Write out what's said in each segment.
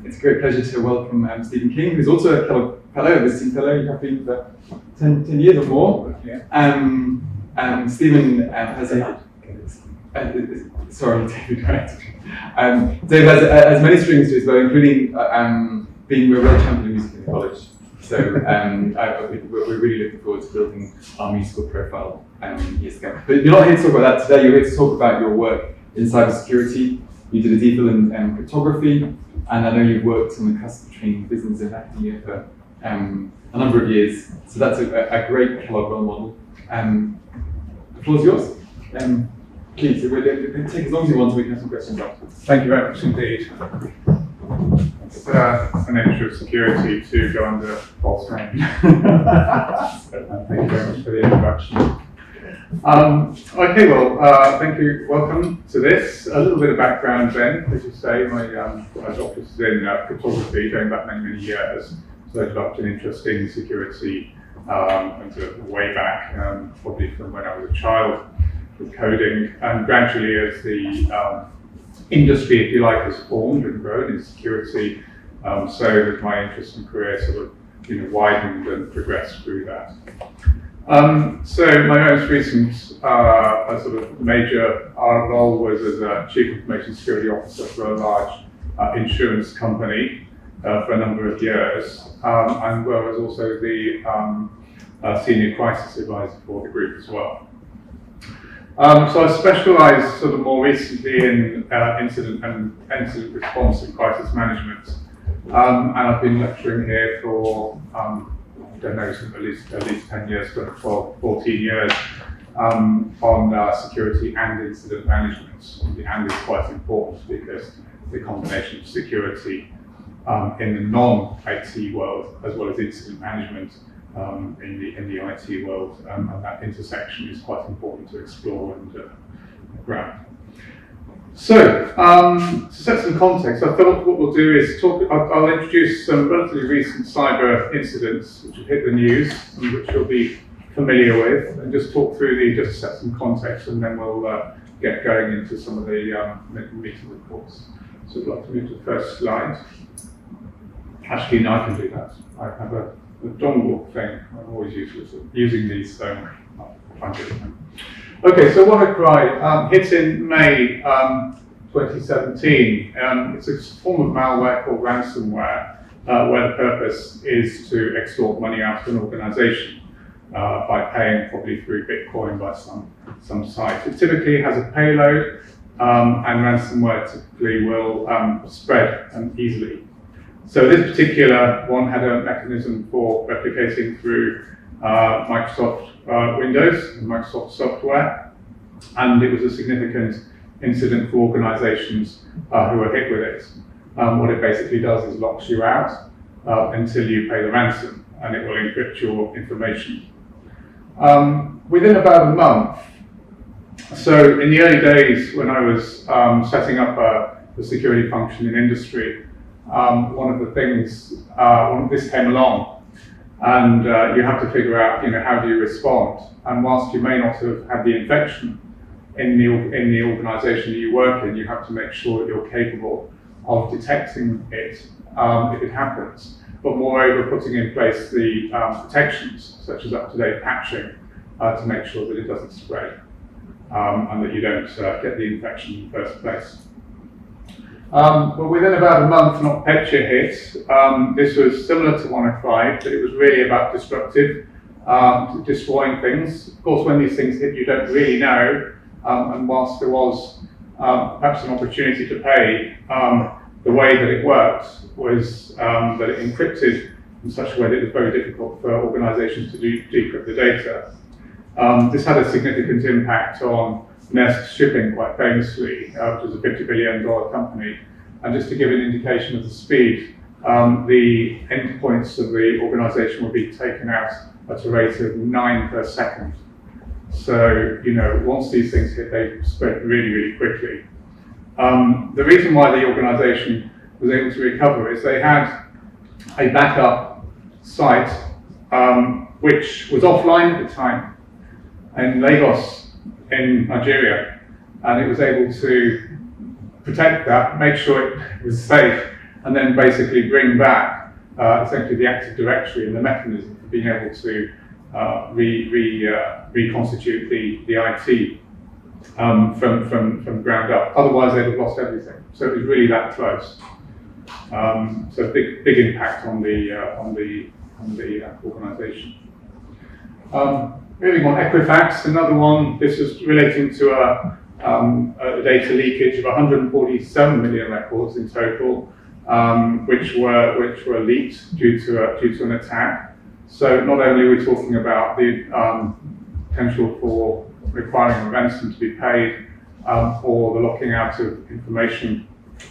It's a great pleasure to welcome Stephen King, who's also a Kellogg Fellow, a visiting Fellow. You have been for 10 years or more. Yeah. Stephen has a... sorry, David, right? Dave has many strings to his bow, including being a world champion in music in college. So we're really looking forward to building our musical profile years ago. But you're not here to talk about that today. You're here to talk about your work in cybersecurity. You did a DPhil in cryptography, and I know you've worked on the cusp between business and academia for a number of years. So that's a great Kellogg role model. The floor is yours. Please, take as long as you want so we can have some questions after. Thank you very much indeed. It's an issue of security to go under false name. So, thank you very much for the introduction. Okay, well, thank you. Welcome to this. A little bit of background then, as you say, my doctorate is in cryptography going back many, many years. So I developed an interest in security way back, probably from when I was a child, with coding, and gradually as the industry, if you like, has formed and grown in security, so that my interest and career sort of widened and progressed through that. So my most recent sort of major role was as a Chief Information Security Officer for a large insurance company for a number of years, and where I was also the Senior Crisis Advisor for the group as well. So I specialised sort of more recently in incident response and crisis management, and I've been lecturing here for I don't know, at least 10 years, but 12, 14 years on security and incident management. The and is quite important because the combination of security in the non-IT world as well as incident management in the IT world, and that intersection is quite important to explore and grab. So, to set some context, I thought what we'll do is I'll introduce some relatively recent cyber incidents which have hit the news and which you'll be familiar with, and just talk through just to set some context, and then we'll get going into some of the meat of the course. So I'd like to move to the first slide. Actually, no, I can do that. I have a dongle thing. I'm always using these, so I'll try and do it. Okay, so WannaCry hit in May 2017. It's a form of malware called ransomware, where the purpose is to extort money out of an organization by paying probably through Bitcoin by some site. It typically has a payload, and ransomware typically will spread easily. So this particular one had a mechanism for replicating through Microsoft Windows and Microsoft software, and it was a significant incident for organizations who were hit with it. What it basically does is locks you out until you pay the ransom, and it will encrypt your information. Within about a month, so in the early days when I was setting up the security function in industry, one of the things, this came along, and you have to figure out, how do you respond? And whilst you may not have had the infection in the organisation that you work in, you have to make sure that you're capable of detecting it if it happens. But moreover, putting in place the protections, such as up-to-date patching, to make sure that it doesn't spread and that you don't get the infection in the first place. But within about a month, NotPetya hit. This was similar to WannaCry, but it was really about destroying things. Of course, when these things hit, you don't really know. And whilst there was perhaps an opportunity to pay, the way that it worked was that it encrypted in such a way that it was very difficult for organizations to decrypt the data. This had a significant impact on Nest Shipping, quite famously, which is a $50 billion company. And just to give an indication of the speed, the endpoints of the organization will be taken out at a rate of 9 per second. So, once these things hit, they spread really, really quickly. The reason why the organization was able to recover is they had a backup site which was offline at the time in Lagos, in Nigeria, and it was able to protect that, make sure it was safe, and then basically bring back essentially the Active Directory and the mechanism for being able to reconstitute the IT from ground up. Otherwise, they'd have lost everything. So it was really that close. So big impact on the organisation. Moving on, Equifax, another one. This is relating to a data leakage of 147 million records in total, which were leaked due to an attack. So not only are we talking about the potential for requiring a ransom to be paid, or the locking out of information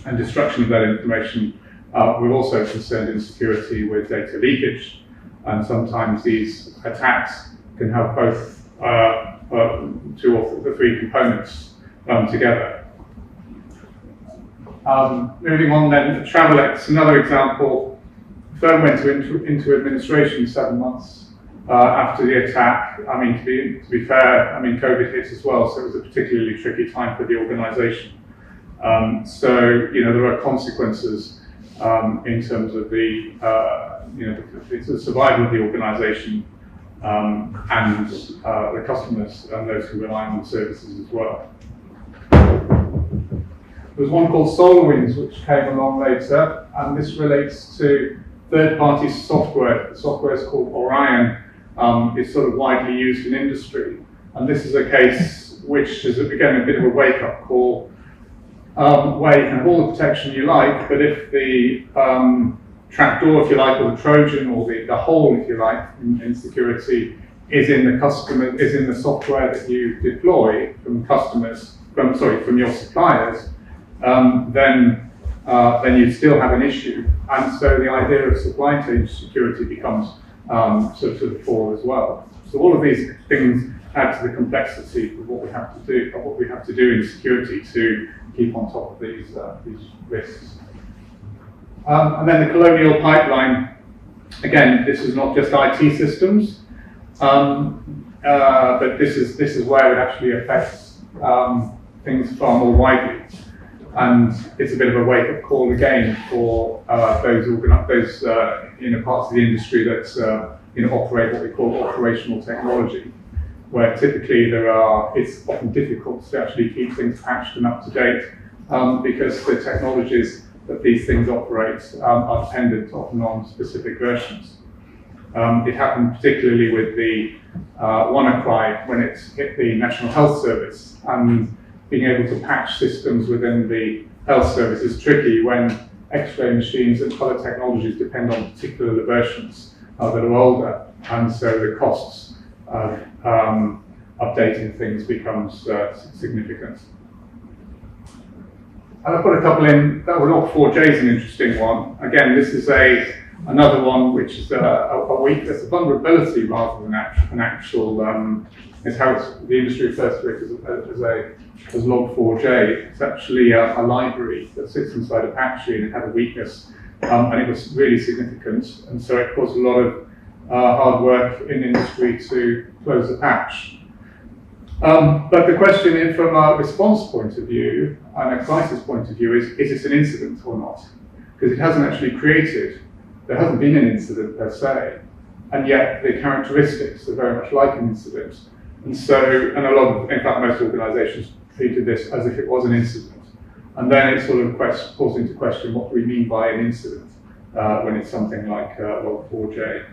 and destruction of that information, we're also concerned in security with data leakage. And sometimes these attacks can have both two or the three components together. Moving on then, Travelex, another example. The firm went into administration 7 months after the attack. I mean, to be fair, I mean, COVID hit as well, so it was a particularly tricky time for the organisation. So, you know, there are consequences in terms of the survival of the organisation and the customers and those who rely on the services as well. There's one called SolarWinds, which came along later, and this relates to third-party software. The software is called Orion. It's sort of widely used in industry, and this is a case which is, again, a bit of a wake-up call, where you can have all the protection you like, but if the trapdoor, if you like, or the Trojan, or the hole, if you like, in security is in the software that you deploy from your suppliers, then you still have an issue, and so the idea of supply chain security becomes sort of to the fore as well. So all of these things add to the complexity of what we have to do in security to keep on top of these risks. And then the colonial pipeline. Again, this is not just IT systems, but this is where it actually affects things far more widely. And it's a bit of a wake-up call again for those parts of the industry that operate what we call operational technology, where typically it's often difficult to actually keep things patched and up to date because the technologies that these things operate are dependent often on specific versions. It happened particularly with the WannaCry when it hit the National Health Service, and being able to patch systems within the health service is tricky when X-ray machines and other technologies depend on particular versions that are older, and so the costs of updating things becomes significant. And I put a couple in. That Log4j is an interesting one. Again, this is another one which is a weakness, a vulnerability rather than an actual. It's how the industry refers to it as Log4j. It's actually a library that sits inside Apache, and it had a weakness, and it was really significant, and so it caused a lot of hard work in industry to close the patch. But the question from a response point of view and a crisis point of view is this an incident or not? Because it hasn't actually there hasn't been an incident per se, and yet the characteristics are very much like an incident. And so, in fact, most organizations treated this as if it was an incident. And then it sort of calls into question what do we mean by an incident when it's something like Log4j.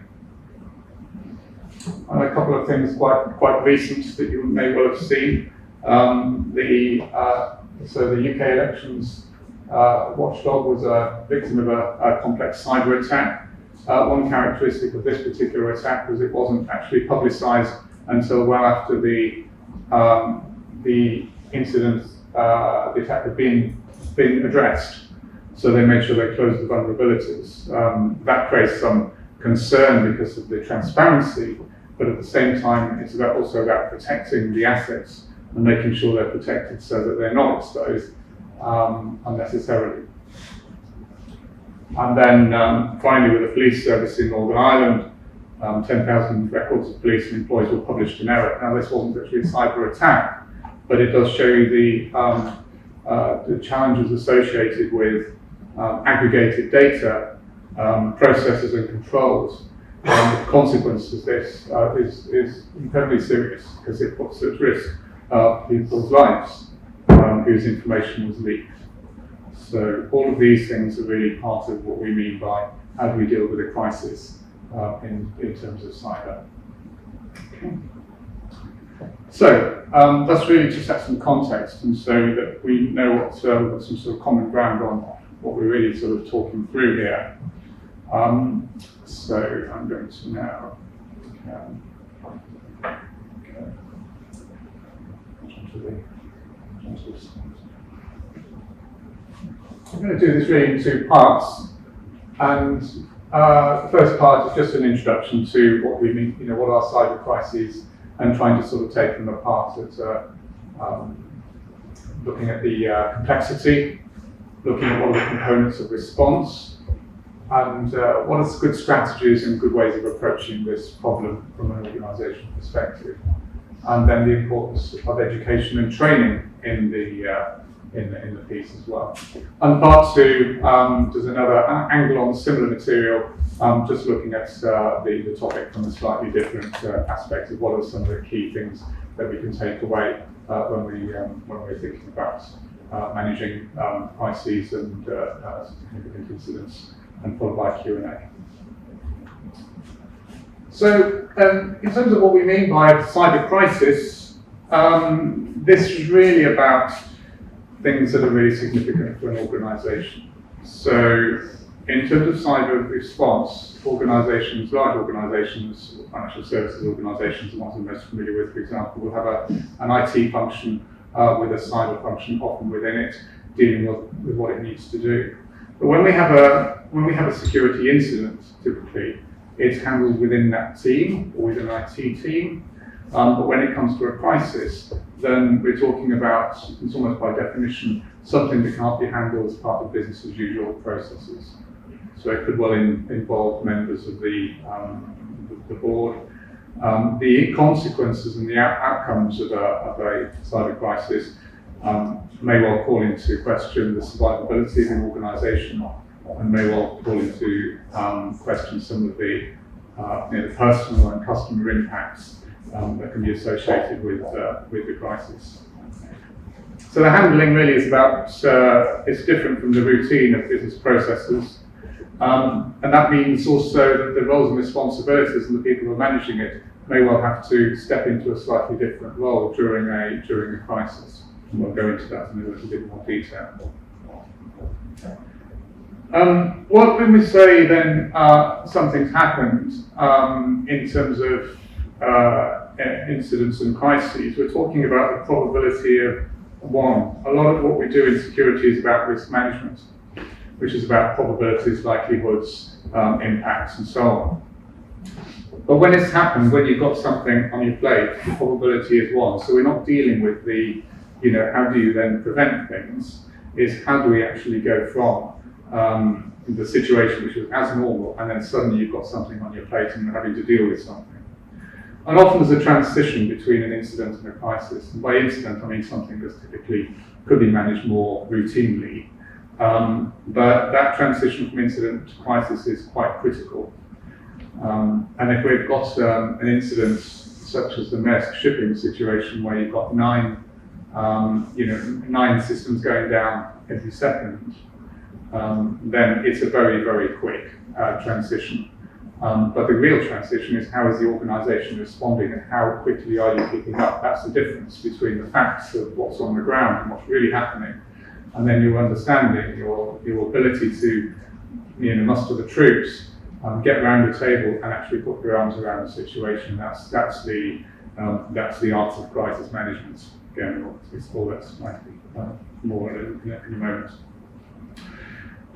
And a couple of things quite recent that you may well have seen. So the UK elections watchdog was a victim of a complex cyber attack. One characteristic of this particular attack was it wasn't actually publicised until well after the incident, the attack had been addressed. So they made sure they closed the vulnerabilities. That creates some concern because of the transparency, but at the same time, it's also about protecting the assets and making sure they're protected so that they're not exposed unnecessarily. And then finally, with the police service in Northern Ireland, 10,000 records of police and employees were published in error. Now, this wasn't actually a cyber attack, but it does show you the challenges associated with aggregated data, processes and controls, the consequence of this is incredibly serious because it puts at risk people's lives whose information was leaked. So all of these things are really part of what we mean by how do we deal with a crisis in terms of cyber. Okay. So that's really to set some context and so that we know what some sort of common ground on what we're really sort of talking through here. So I'm going to now I'm going to do this really in two parts, and the first part is just an introduction to what we mean, what are cyber crises, and trying to sort of take them apart at looking at the complexity, looking at what are the components of response, and what are good strategies and good ways of approaching this problem from an organisational perspective, and then the importance of education and training in the piece as well. And part two, there's another angle on similar material, just looking at the topic from a slightly different aspect of what are some of the key things that we can take away when we're thinking about managing crises and significant incidents, and followed by Q&A. So, in terms of what we mean by cyber crisis, this is really about things that are really significant for an organisation. So, in terms of cyber response, organisations, large organisations, financial services organisations, the ones I'm most familiar with, for example, will have an IT function with a cyber function often within it, dealing with what it needs to do. But when we have a security incident, typically, it's handled within that team or within an IT team. But when it comes to a crisis, then we're talking about, it's almost by definition, something that can't be handled as part of business as usual processes. So it could well involve members of the board. The consequences and the outcomes of a cyber crisis may well call into question the survivability of an organisation, and may well call into question some of the personal and customer impacts that can be associated with the crisis. So the handling really is about, it's different from the routine of business processes, and that means also that the roles and responsibilities and the people who are managing it may well have to step into a slightly different role during a crisis. And we'll go into that in a little bit more detail. When we say then something's happened in terms of incidents and crises, we're talking about the probability of one. A lot of what we do in security is about risk management, which is about probabilities, likelihoods, impacts, and so on. But when it's happened, when you've got something on your plate, the probability is one. So we're not dealing with the, how do you then prevent things? Is how do we actually go from the situation which was as normal, and then suddenly you've got something on your plate and you're having to deal with something. And often there's a transition between an incident and a crisis. And by incident, I mean something that typically could be managed more routinely. But that transition from incident to crisis is quite critical. And if we've got an incident such as the Maersk shipping situation, where you've got 9 systems going down every second, then it's a very, very quick transition. But the real transition is how is the organisation responding and how quickly are you picking up? That's the difference between the facts of what's on the ground and what's really happening, and then your understanding, your ability to muster the troops, get around the table and actually put your arms around the situation. That's the art of crisis management. Again, we'll explore that slightly more in a moment.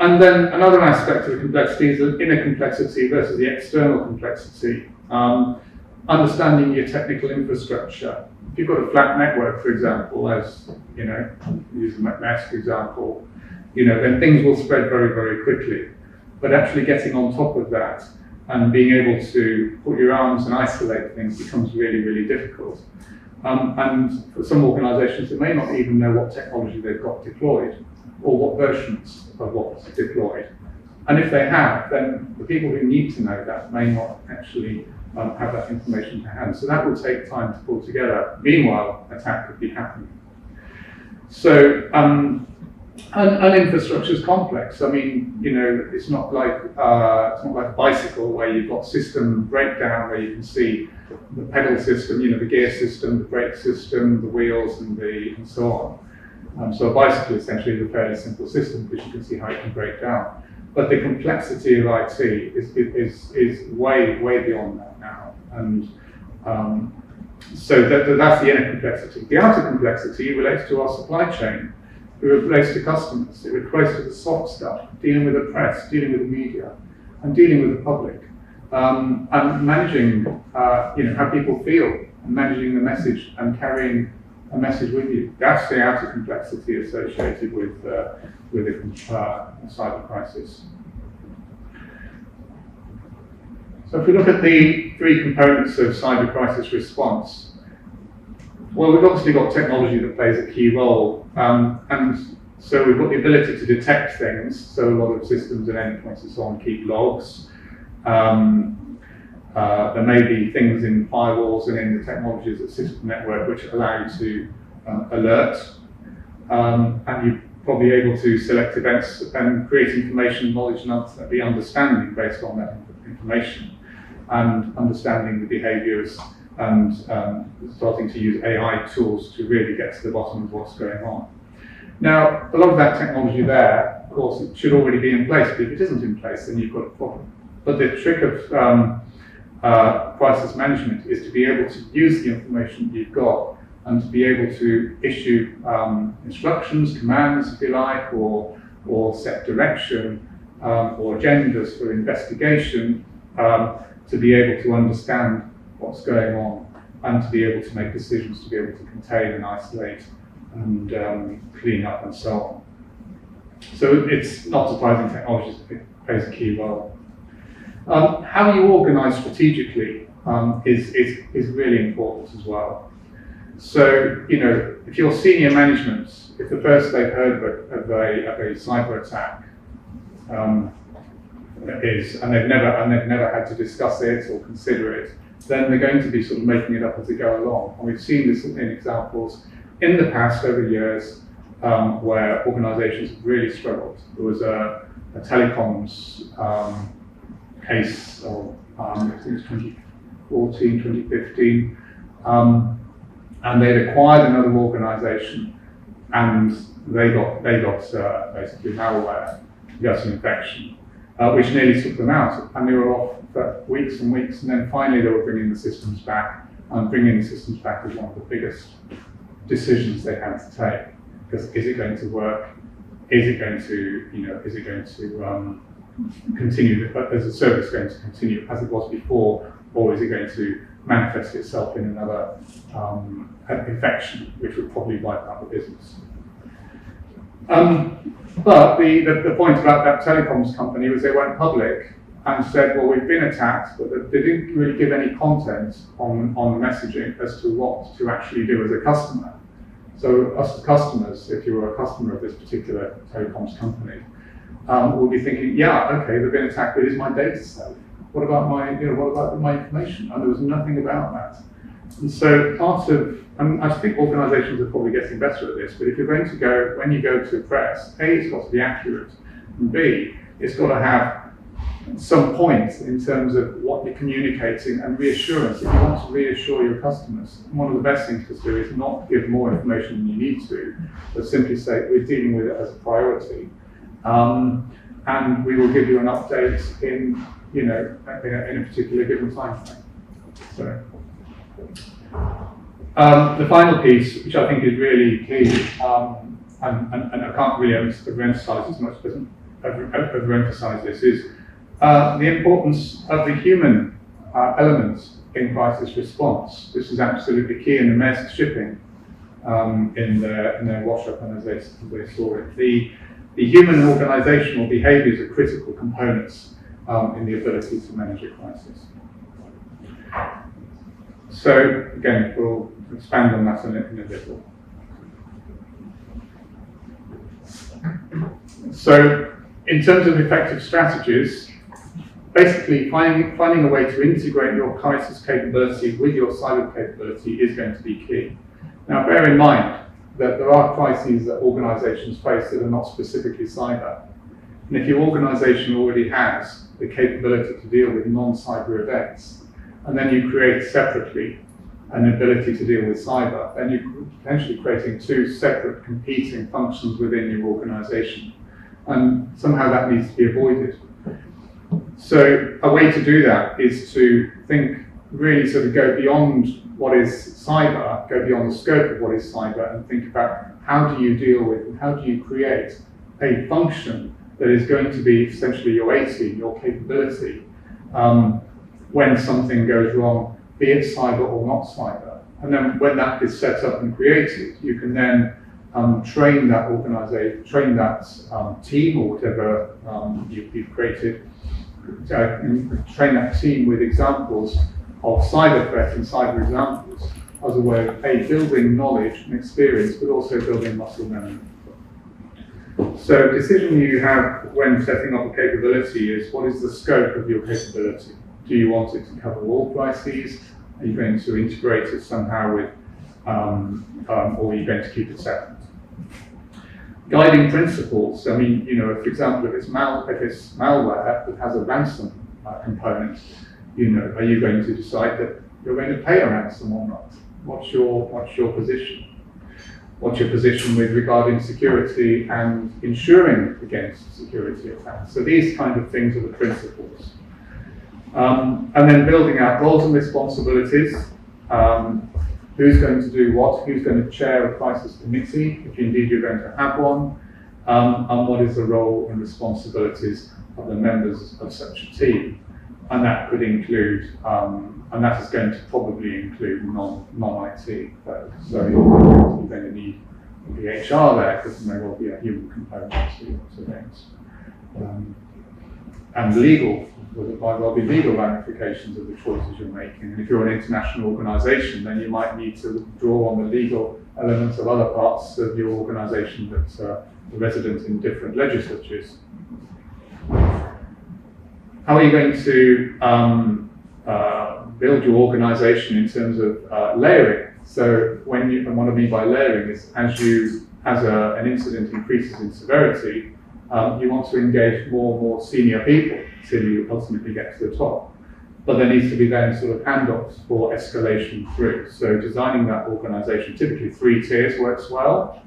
And then another aspect of the complexity is the inner complexity versus the external complexity. Understanding your technical infrastructure. If you've got a flat network, for example, as use the Maersk example, then things will spread very, very quickly. But actually getting on top of that and being able to put your arms and isolate things becomes really, really difficult. And for some organisations, they may not even know what technology they've got deployed, or what versions of what's deployed. And if they have, then the people who need to know that may not actually have that information to hand. So that will take time to pull together. Meanwhile, attack could be happening. So, and infrastructure is complex. I mean, you know, it's not like a bicycle where you've got system breakdown where you can see the pedal system, you know, the gear system, the brake system, the wheels, and so on. So a bicycle essentially is a fairly simple system because you can see how it can break down. But the complexity of IT is way beyond that now, and so that's the inner complexity. The outer complexity relates to our supply chain. It relates to customers. It relates to the soft stuff, dealing with the press, dealing with the media, and dealing with the public, and managing, you know, how people feel, and managing the message and carrying a message with you. That's the outer complexity associated with the cyber crisis. So if we look at the three components of cyber crisis response, well, we've obviously got technology that plays a key role, and so we've got the ability to detect things. So a lot of systems and endpoints and so on keep logs. There may be things in firewalls and in the technologies that sit at the network which allow you to alert, and you're probably able to select events and create information, knowledge, and be understanding based on that information, and understanding the behaviours and starting to use AI tools to really get to the bottom of what's going on. Now, a lot of that technology there, of course, it should already be in place, but if it isn't in place, then you've got a problem. But the trick of crisis management is to be able to use the information you've got and to be able to issue instructions, commands, if you like, or set direction or agendas for investigation to be able to understand what's going on and to be able to make decisions to be able to contain and isolate and clean up and so on. So it's not surprising technology plays a key role. How you organise strategically is really important as well. So, you know, if your senior management, if the first they've heard of a cyber attack is, and they've never had to discuss it or consider it, then they're going to be sort of making it up as they go along. And we've seen this in examples in the past over years where organisations have really struggled. There was a telecoms case of I think it was 2014, 2015, and they'd acquired another organisation, and they got basically malware, got an infection, which nearly took them out, and they were off for weeks and weeks, and then finally they were bringing the systems back, and bringing the systems back was one of the biggest decisions they had to take, because is it going to work? Is it going to, you know, is it going to continue, is the service going to continue as it was before, or is it going to manifest itself in another infection, which would probably wipe out the business? But the point about that telecoms company was they went public and said, well, we've been attacked, but they didn't really give any content on the messaging as to what to actually do as a customer. So us as customers, if you were a customer of this particular telecoms company, will be thinking, yeah, okay, they've been attacked, but is my data safe? What about my information? And there was nothing about that. And so part of, and I think organisations are probably getting better at this, but if you're going to go, when you go to press, A, it's got to be accurate, and B, it's got to have some point in terms of what you're communicating and reassurance. If you want to reassure your customers, one of the best things to do is not give more information than you need to, but simply say, we're dealing with it as a priority. And we will give you an update in, you know, in a particular given time frame. So, the final piece, which I think is really key, and I can't really overemphasize as much, overemphasize this, is the importance of the human element in crisis response. This is absolutely key in the Maersk shipping in their wash-up, and as they saw it. The human and organisational behaviours are critical components in the ability to manage a crisis. So again, we'll expand on that in a little. So in terms of effective strategies, basically finding a way to integrate your crisis capability with your cyber capability is going to be key. Now bear in mind that there are crises that organisations face that are not specifically cyber. And if your organisation already has the capability to deal with non-cyber events, and then you create separately an ability to deal with cyber, then you're potentially creating two separate competing functions within your organisation. And somehow that needs to be avoided. So a way to do that is to think, really sort of go beyond what is cyber, go beyond the scope of what is cyber, and think about how do you deal with and how do you create a function that is going to be essentially your A team, your capability, when something goes wrong, be it cyber or not cyber. And then when that is set up and created, you can then train that organisation, train that team or whatever you've created, train that team with examples of cyber threats and cyber examples as a way of building knowledge and experience, but also building muscle memory. So the decision you have when setting up a capability is, what is the scope of your capability? Do you want it to cover all crises? Are you going to integrate it somehow with, or are you going to keep it separate? Guiding principles, I mean, you know, for example, if it's malware that has a ransom component, you know, are you going to decide that you're going to pay a ransom or not? What's your position? What's your position with regarding security and ensuring against security attacks? So these kind of things are the principles. And then building out roles and responsibilities. Who's going to do what? Who's going to chair a crisis committee, if indeed you're going to have one? And what is the role and responsibilities of the members of such a team? And that could include, and that is going to probably include non-IT. So you're going to need the HR there, because there will be a human component to lots of things. And legal, there might well be legal ramifications of the choices you're making. And if you're an international organisation, then you might need to draw on the legal elements of other parts of your organisation that are resident in different legislatures. How are you going to build your organisation in terms of layering? So and what I mean by layering is, as an incident increases in severity, you want to engage more and more senior people till you ultimately get to the top. But there needs to be then sort of handoffs for escalation through. So designing that organisation, typically 3 tiers works well,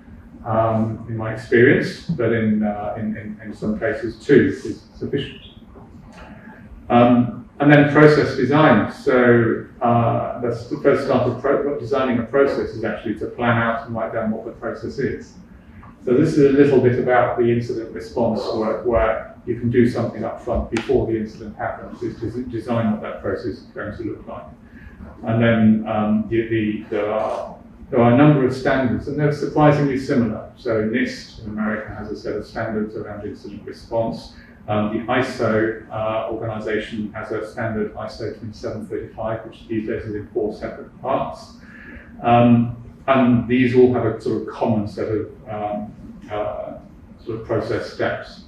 in my experience, but in some cases 2 is sufficient. And then process design. So that's the first start of designing a process, is actually to plan out and write down what the process is. So this is a little bit about the incident response work, where you can do something up front before the incident happens, is to design what that process is going to look like. And then there are a number of standards, and they're surprisingly similar. So NIST in America has a set of standards around incident response. The ISO organization has a standard ISO 2735, which these days is in 4 separate parts. And these all have a sort of common set of sort of process steps,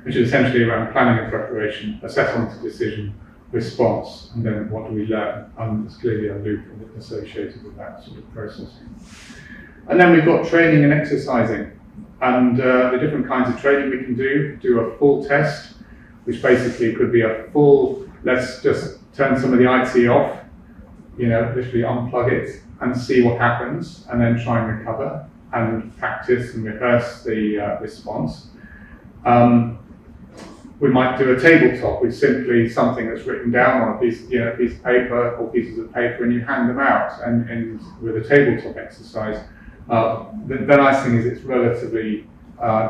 which is essentially around planning and preparation, assessment, decision, response, and then what do we learn? And there's clearly a loop associated with that sort of processing. And then we've got training and exercising. And the different kinds of training we can do a full test, which basically could be a full, let's just turn some of the IT off, you know, literally unplug it and see what happens, and then try and recover and practice and rehearse the response. We might do a tabletop with simply something that's written down on a piece of paper or pieces of paper, and you hand them out, and with a tabletop exercise. The nice thing is it's relatively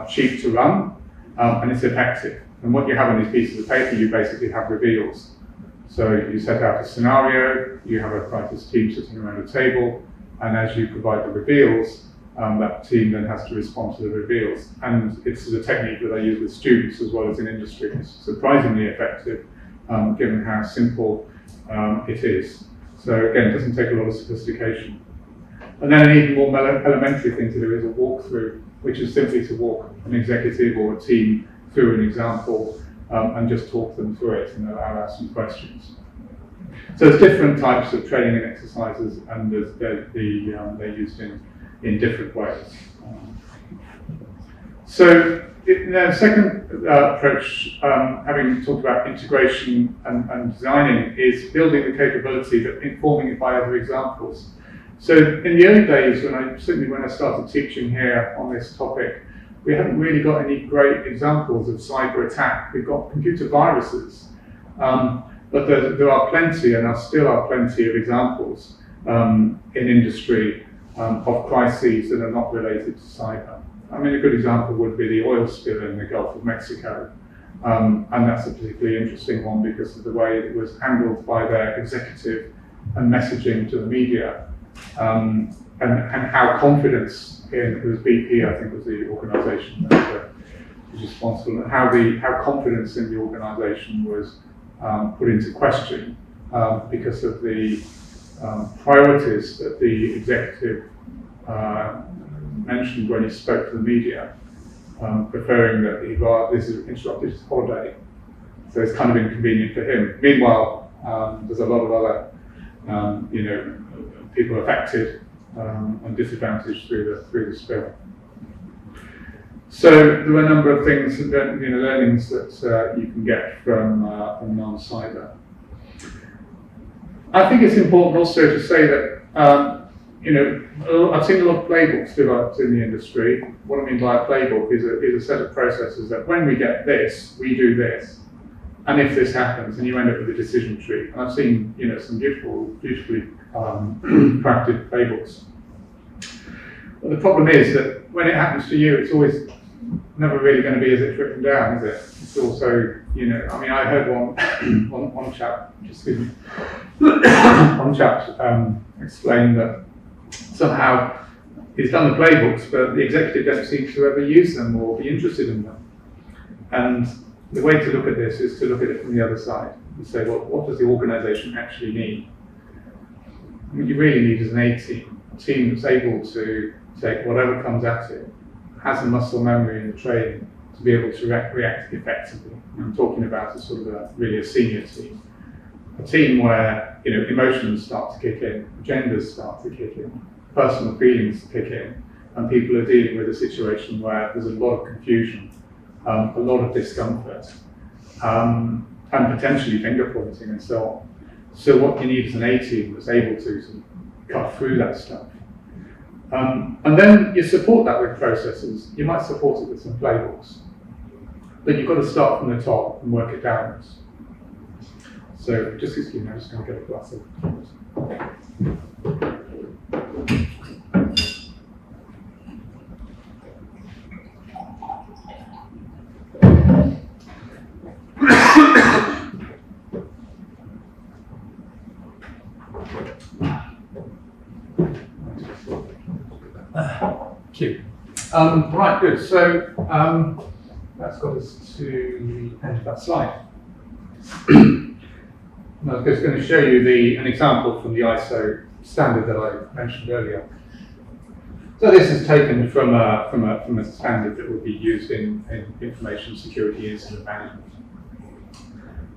cheap to run, and it's effective. And what you have on these pieces of paper, you basically have reveals. So you set out a scenario, you have a crisis team sitting around a table, and as you provide the reveals, that team then has to respond to the reveals. And it's a technique that I use with students as well as in industry. It's surprisingly effective, given how simple it is. So again, it doesn't take a lot of sophistication. And then an even more elementary thing to do is a walkthrough. which is simply to walk an executive or a team through an example and just talk them through it and allow some questions. So there's different types of training and exercises, and they're used in different ways. So the second approach, having talked about integration and designing, is building the capability but informing it by other examples. So in the early days, certainly when I started teaching here on this topic, we haven't really got any great examples of cyber attack. We've got computer viruses, but there are plenty, and there still are plenty of examples in industry of crises that are not related to cyber. I mean, a good example would be the oil spill in the Gulf of Mexico. And that's a particularly interesting one because of the way it was handled by their executive and messaging to the media, and how confidence in, it was BP, I think was the organisation that was responsible, and how confidence in the organisation was put into question because of the priorities that the executive mentioned when he spoke to the media, preferring that this is interrupted his holiday, so it's kind of inconvenient for him. Meanwhile, there's a lot of other, people affected and disadvantaged through the spill. So there were a number of things, learnings that you can get from non-cyber. I think it's important also to say that I've seen a lot of playbooks developed in the industry. What I mean by a playbook is a set of processes that when we get this, we do this. And if this happens, and you end up with a decision tree. And I've seen, some beautifully crafted playbooks. But the problem is that when it happens to you, it's always never really going to be as it's written down, is it? It's also, I heard one chap, one chap explain that somehow he's done the playbooks, but the executive don't seem to ever use them or be interested in them. And the way to look at this is to look at it from the other side and say, well, what does the organisation actually need? What you really need is an a team that's able to take whatever comes at it, has the muscle memory and the training to be able to react effectively. I'm talking about really a senior team. A team where emotions start to kick in, agendas start to kick in, personal feelings kick in, and people are dealing with a situation where there's a lot of confusion, a lot of discomfort, and potentially finger pointing and so on. So what you need is an A-team that's able to cut through that stuff. And then you support that with processes. You might support it with some playbooks, but you've got to start from the top and work it downwards. So just excuse me, I'm just going to get a glass of Cute. Right, good. So that's got us to the end of that slide. I was just going to show you an example from the ISO standard that I mentioned earlier. So this is taken from a standard that would be used in information security incident management.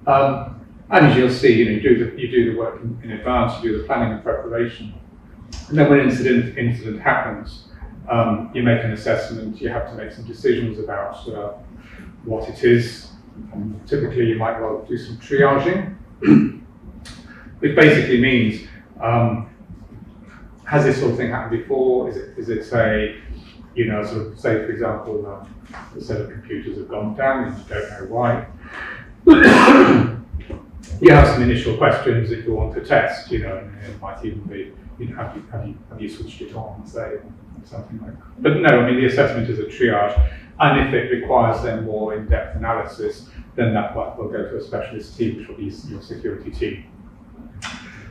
And as you'll see, you do the work in advance, you do the planning and preparation, and then when an incident happens, you make an assessment. You have to make some decisions about what it is. And typically, you might well do some triaging, which basically means has this sort of thing happened before? Is it say, say for example, a set of computers have gone down and you don't know why. You have some initial questions that you want to test, and it might even be, have you switched it on, say, something like that. But no, the assessment is a triage, and if it requires then more in-depth analysis, then that will go to a specialist team, which will be your security team.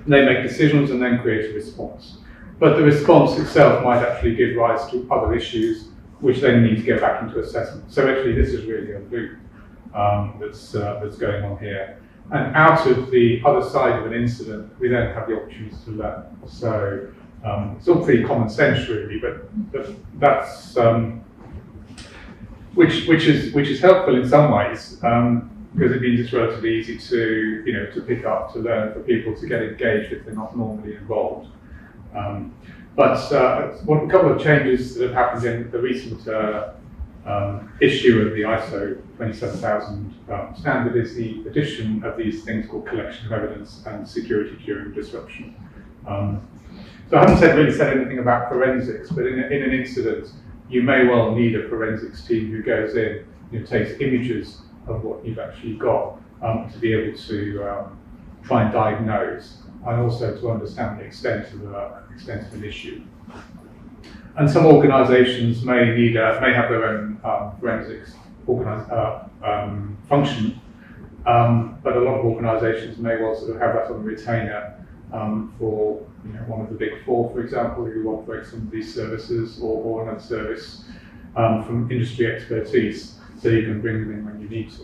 And they make decisions and then create a response. But the response itself might actually give rise to other issues, which then need to go back into assessment. So actually, this is really a loop that's going on here. And out of the other side of an incident, we then have the opportunity to learn. So it's all pretty common sense, really, but that's which is helpful in some ways, because it means it's relatively easy to pick up, to learn, for people to get engaged if they're not normally involved. But a couple of changes that have happened in the recent issue of the ISO 27000 standard is the addition of these things called collection of evidence and security during disruption. So I haven't really said anything about forensics, but in an incident, you may well need a forensics team who goes in, takes images of what you've actually got to be able to try and diagnose, and also to understand the extent of an issue. And some organisations may have their own forensics function, but a lot of organisations may well sort of have that on a retainer for one of the big four, for example, who operate some of these services, or another service from industry expertise, so you can bring them in when you need to.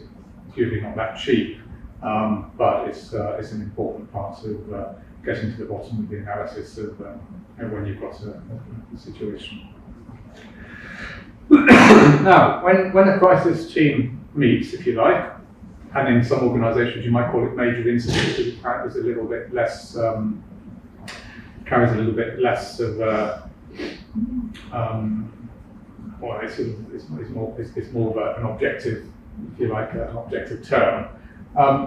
It's usually not that cheap, but it's an important part of getting to the bottom of the analysis of when you've got a situation. Now, when a crisis team meets, if you like, and in some organisations you might call it major incident, because it carries a little bit less of it's more of an objective, if you like, an objective term.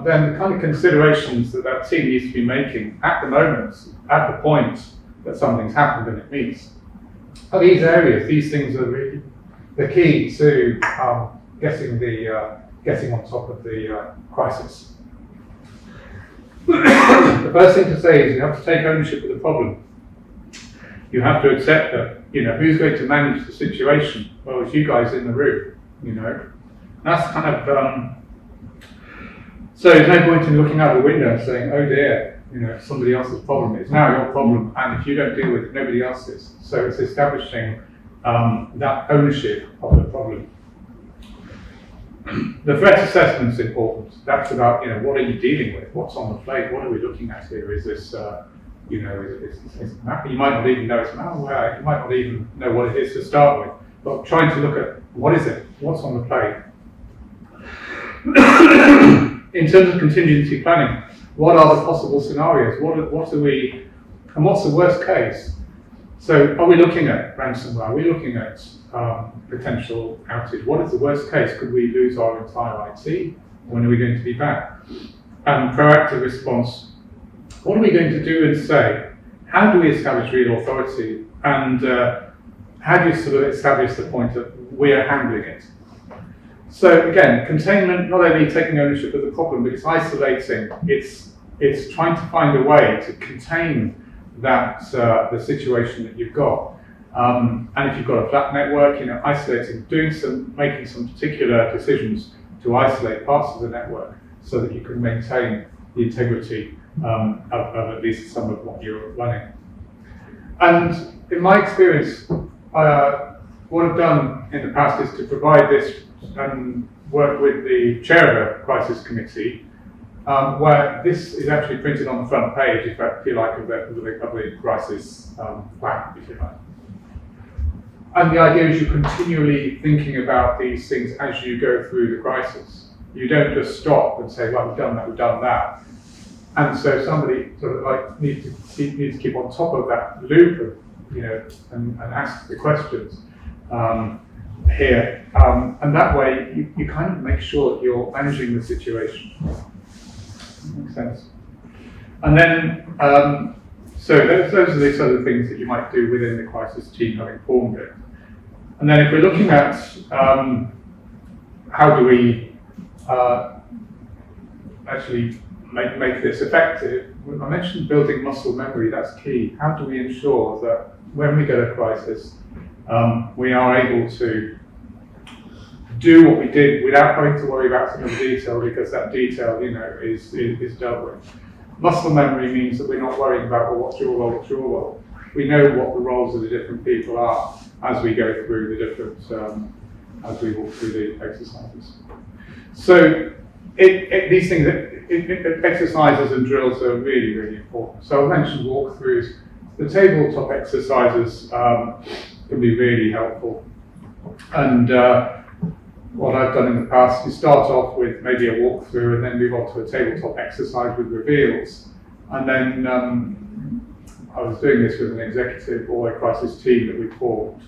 Then the kind of considerations that team needs to be making at the moment, at the point that something's happened and it meets, are these areas. These things are really the key to getting on top of the crisis. The first thing to say is you have to take ownership of the problem. You have to accept that, who's going to manage the situation? Well, it's you guys in the room, That's kind of, so there's no point in looking out the window and saying, oh dear, somebody else's problem. It's now your problem, and if you don't deal with it, nobody else's. So it's establishing that ownership of the problem. The threat assessment is important. That's about, what are you dealing with? What's on the plate? What are we looking at here? Is this, you might not even know it's malware. You might not even know what it is to start with. But trying to look at what is it? What's on the plate? In terms of contingency planning, what are the possible scenarios? What are we, and what's the worst case? So, are we looking at ransomware? Are we looking at potential outage? What is the worst case? Could we lose our entire IT? When are we going to be back? And proactive response. What are we going to do and say? How do we establish real authority? And how do you sort of establish the point that we are handling it? So again, containment, not only taking ownership of the problem, but it's isolating. It's trying to find a way to contain that the situation that you've got. And if you've got a flat network, isolating, making some particular decisions to isolate parts of the network so that you can maintain the integrity of at least some of what you're running. And in my experience, what I've done in the past is to provide this and work with the chair of a crisis committee, where this is actually printed on the front page, if you like, of the crisis plan, if you like. And the idea is you're continually thinking about these things as you go through the crisis. You don't just stop and say, well, we've done that. And so somebody sort of like needs to keep on top of that loop of, and ask the questions here. And that way you kind of make sure that you're managing the situation. Makes sense. And then, so those are the sort of things that you might do within the crisis team, having formed it. And then if we're looking at how do we actually make this effective, I mentioned building muscle memory, that's key. How do we ensure that when we get a crisis, we are able to do what we did without having to worry about some of the detail, because that detail, is dealt with. Muscle memory means that we're not worrying about, well, what's your role? We know what the roles of the different people are as we go through the different, as we walk through the exercises. So these things, exercises and drills are really, really important. So I mentioned walkthroughs. The tabletop exercises can be really helpful. And what I've done in the past, you start off with maybe a walkthrough and then move on to a tabletop exercise with reveals. And then I was doing this with an executive or a crisis team that we formed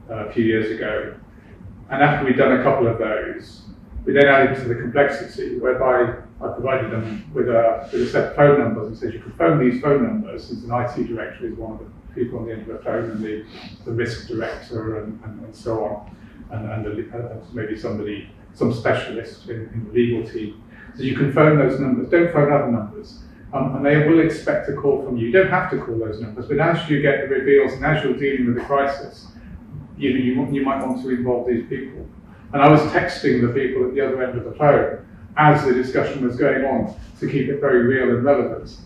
a few years ago. And after we'd done a couple of those, we then added to the complexity, whereby I provided them with a set of phone numbers and said, you can phone these phone numbers, since an IT director is one of the people on the end of the phone, and the risk director and so on, and maybe some specialist in the legal team. So you can phone those numbers, don't phone other numbers. And they will expect a call from you. You don't have to call those numbers, but as you get the reveals and as you're dealing with the crisis, you might want to involve these people. And I was texting the people at the other end of the phone as the discussion was going on to keep it very real and relevant.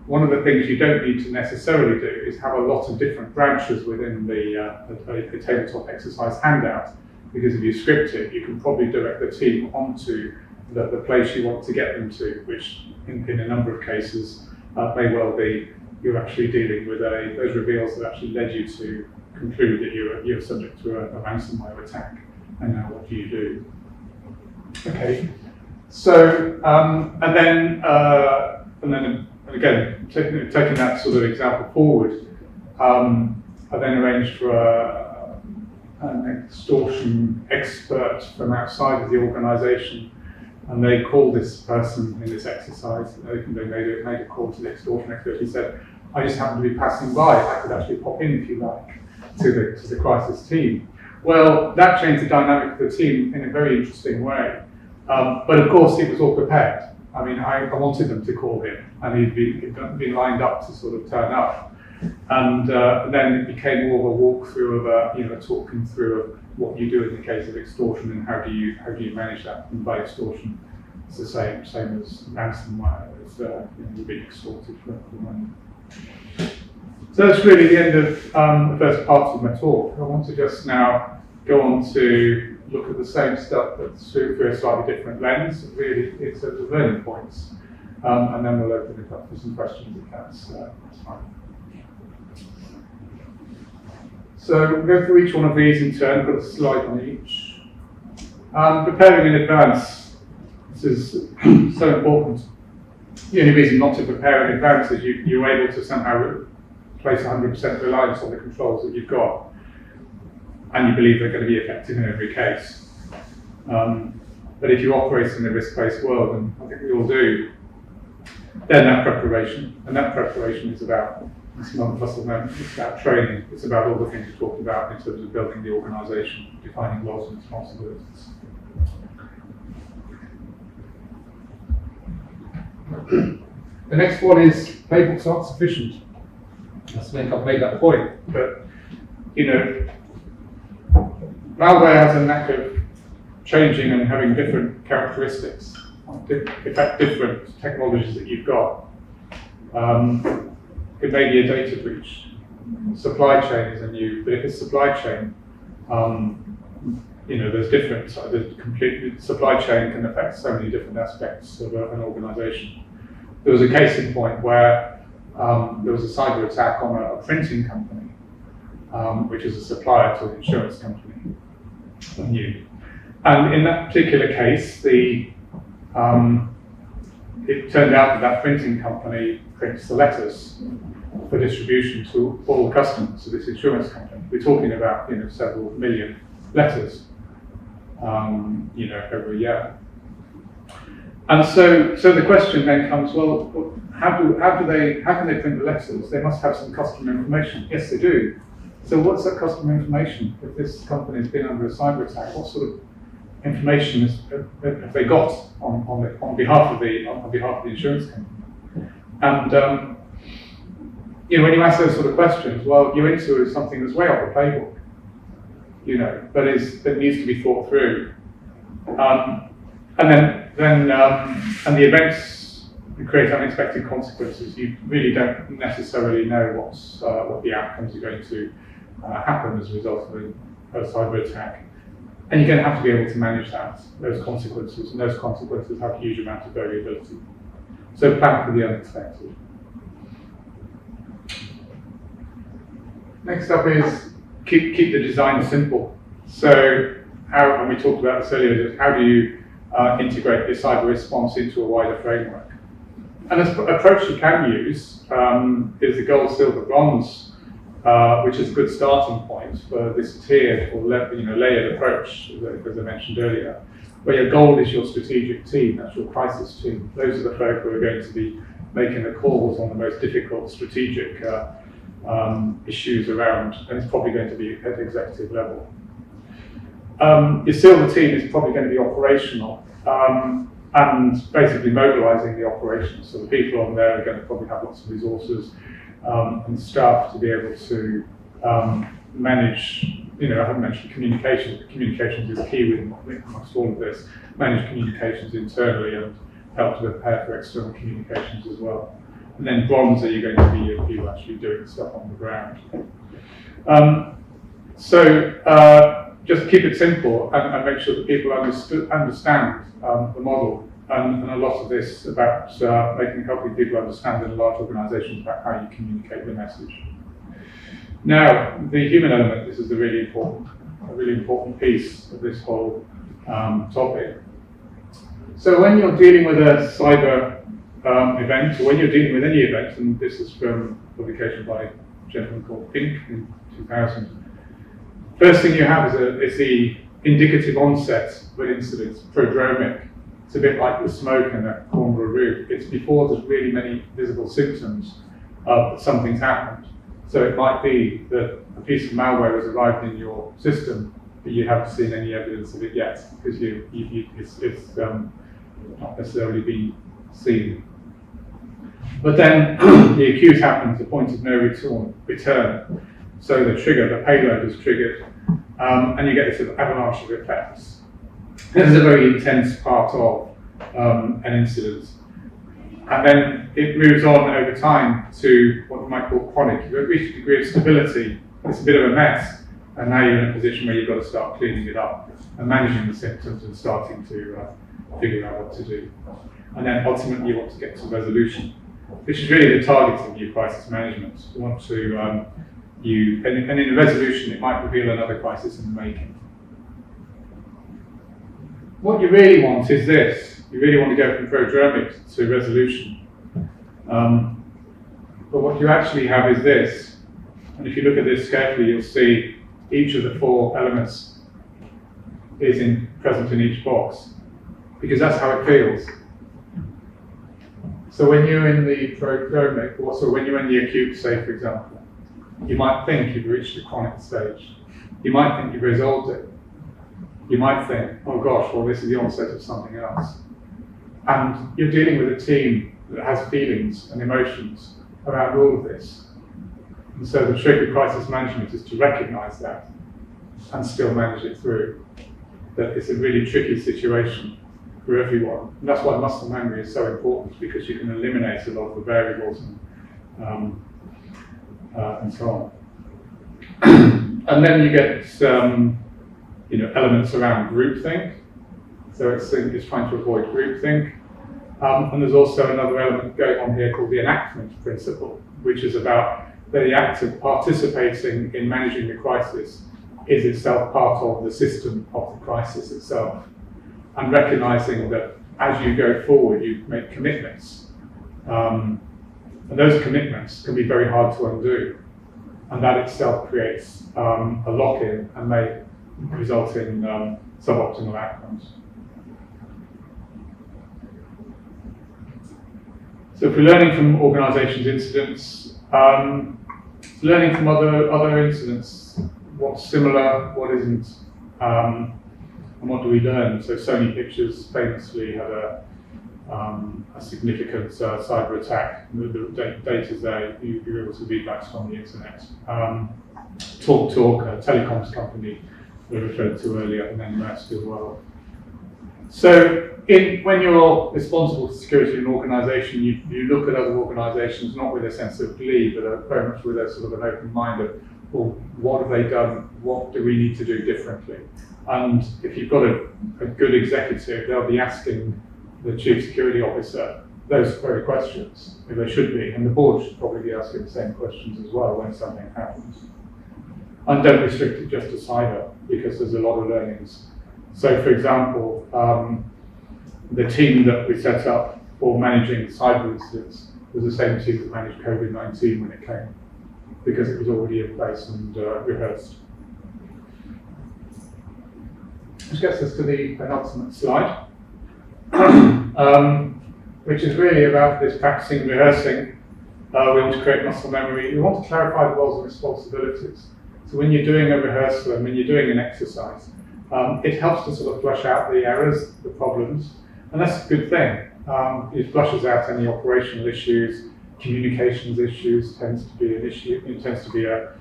One of the things you don't need to necessarily do is have a lot of different branches within the tabletop exercise handout, because if you script it, you can probably direct the team onto the place you want to get them to, which in a number of cases may well be you're actually dealing with those reveals that actually led you to conclude that you're subject to a ransomware attack, and now what do you do? Okay, so and then again taking that sort of example forward, I then arranged for an extortion expert from outside of the organisation. And they called this person in this exercise. They made a call to the extortion expert. He said, "I just happened to be passing by. I could actually pop in if you like to the crisis team." Well, that changed the dynamic of the team in a very interesting way. But of course, it was all prepared. I mean, I wanted them to call him, and he'd been lined up to sort of turn up. And then it became more of a walkthrough of talking through of what you do in the case of extortion and how do you manage that. And by extortion, it's the same as ransomware. It's you're being extorted for money. So that's really the end of the first part of my talk. I want to just now go on to look at the same stuff but through a slightly different lens. Really, it's at the learning points, and then we'll open it up for some questions if that's fine. So we'll go through each one of these in turn, put a slide on each. Preparing in advance. This is so important. The only reason not to prepare in advance is you're able to somehow place 100% reliance on the controls that you've got, and you believe they're going to be effective in every case. But if you operate in a risk-based world, and I think we all do, then that preparation is about, it's not just it's about training, it's about all the things we talked about in terms of building the organisation, defining roles and responsibilities. The next one is playbooks aren't sufficient. I think I've made that point, but malware has a knack of changing and having different characteristics, different technologies that you've got. It may be a data breach. Supply chain is a new, but if it's supply chain, there's different. The complete supply chain can affect so many different aspects of an organisation. There was a case in point where there was a cyber attack on a printing company, which is a supplier to an insurance company. And in that particular case, it turned out that printing company prints the letters for distribution to all customers of this insurance company. We're talking about several million letters, every year. And so the question then comes, well, how can they print the letters? They must have some customer information. Yes, they do. So what's that customer information? If this company has been under a cyber attack, what sort of information have they got on behalf of the insurance company? And when you ask those sort of questions, well, you're into something that's way off the playbook, that needs to be thought through. And the events create unexpected consequences. You really don't necessarily know what the outcomes are going to happen as a result of a cyber attack. And you're going to have to be able to manage those consequences, and those consequences have a huge amount of variability. So plan for the unexpected. Next up is keep the design simple. So how, and we talked about this earlier, just how do you integrate your cyber response into a wider framework? And an approach you can use is the gold, silver, bronze, which is a good starting point for this tiered or layered approach, as I mentioned earlier, where your gold is your strategic team, that's your crisis team. Those are the folk who are going to be making the calls on the most difficult strategic issues around, and it's probably going to be at executive level. Your silver team is probably going to be operational and basically mobilizing the operations. So the people on there are going to probably have lots of resources and staff to be able to manage, I haven't mentioned communications, but communications is key amongst all of this. Manage communications internally and help to prepare for external communications as well. And then bronze are you going to be your people actually doing stuff on the ground. Just keep it simple and make sure that people understand the model. And a lot of this about helping people understand in a large organisation about how you communicate the message. Now, the human element, this is a really important piece of this whole topic. So when you're dealing with a cyber event, or when you're dealing with any event, and this is from a publication by a gentleman called Pink in 2000, first thing you have is the indicative onset of an incident, prodromic. It's a bit like the smoke in a corner of a room. It's before there's really many visible symptoms that something's happened. So it might be that a piece of malware has arrived in your system, but you haven't seen any evidence of it yet because it's not necessarily been seen. But then the accused happens, the point of no return. So the payload is triggered, and you get this sort of avalanche of effects. This is a very intense part of an incident. And then it moves on over time to what you might call chronic. You've reached a degree of stability, it's a bit of a mess, and now you're in a position where you've got to start cleaning it up and managing the symptoms and starting to figure out what to do. And then ultimately you want to get to resolution, which is really the target of your crisis management. You want to, and in a resolution it might reveal another crisis in the making. What you really want is this. You really want to go from prodromic to resolution. But what you actually have is this. And if you look at this carefully, you'll see each of the 4 elements is present in each box, because that's how it feels. So when you're in the prodromic, also when you're in the acute, say for example, you might think you've reached the chronic stage. You might think you've resolved it. You might think, oh gosh, well this is the onset of something else. And you're dealing with a team that has feelings and emotions around all of this. And so the trick of crisis management is to recognize that and still manage it through. That it's a really tricky situation for everyone. And that's why muscle memory is so important, because you can eliminate a lot of the variables and so on. And then you get elements around groupthink. So it's trying to avoid groupthink. And there's also another element going on here called the enactment principle, which is about the act of participating in managing the crisis is itself part of the system of the crisis itself. And recognizing that as you go forward, you make commitments. And those commitments can be very hard to undo. And that itself creates a lock-in and may result in suboptimal outcomes. So if we're learning from organizations' incidents, learning from other incidents, what's similar, what isn't, and what do we learn? So Sony Pictures famously had a significant cyber attack. The data's there, you're able to read that from the internet. TalkTalk, a telecoms company we referred to earlier, and then Maersk as well. So when you're responsible for security in an organisation, you look at other organisations not with a sense of glee, but very much with a sort of an open mind of, well, what have they done? What do we need to do differently? And if you've got a good executive, they'll be asking the chief security officer those very questions, if they should be, and the board should probably be asking the same questions as well when something happens. And don't restrict it just to cyber, because there's a lot of learnings So, for example, the team that we set up for managing cyber incidents was the same team that managed COVID-19 when it came, because it was already in place and rehearsed. Which gets us to the penultimate slide, which is really about this practicing and rehearsing. We want to create muscle memory. We want to clarify the roles and responsibilities. So when you're doing a rehearsal and when you're doing an exercise, it helps to sort of flush out the errors, the problems, and that's a good thing. It flushes out any operational issues, communications issues tends to be an issue. It tends to be a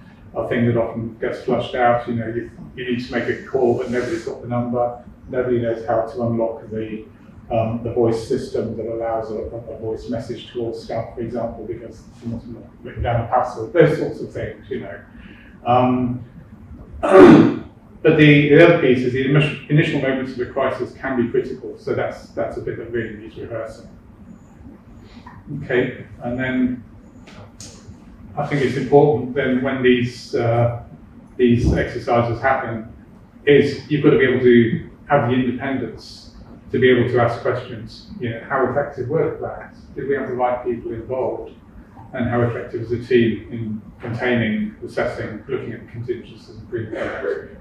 thing that often gets flushed out. You know, you need to make a call, but nobody's got the number. Nobody knows how to unlock the voice system that allows a voice message to all staff, for example, because someone's not written down a password. Those sorts of things, you know. But the other piece is the initial moments of a crisis can be critical, so that's a bit that really needs rehearsing. Okay, and then I think it's important then when these exercises happen, is you've got to be able to have the independence to be able to ask questions. You know, how effective were the plans? Did we have the right people involved? And how effective is the team in containing, assessing, looking at the contingencies and preparing?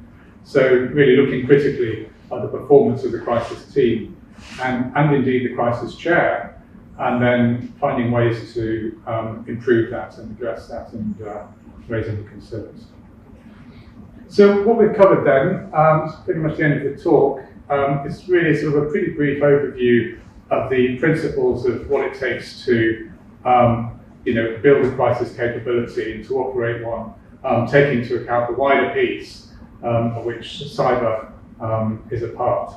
So really looking critically at the performance of the crisis team and indeed the crisis chair, and then finding ways to improve that and address that and raise any concerns. So what we've covered then, is pretty much the end of the talk. It's really sort of a pretty brief overview of the principles of what it takes to build a crisis capability and to operate one, taking into account the wider piece of which cyber is a part.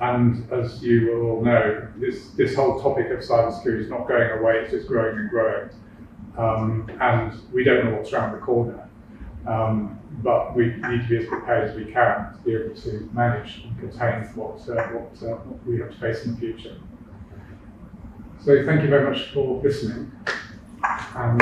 And as you will all know, this whole topic of cybersecurity is not going away, it's just growing and growing. And we don't know what's around the corner. But we need to be as prepared as we can to be able to manage and contain what we have to face in the future. So thank you very much for listening. And,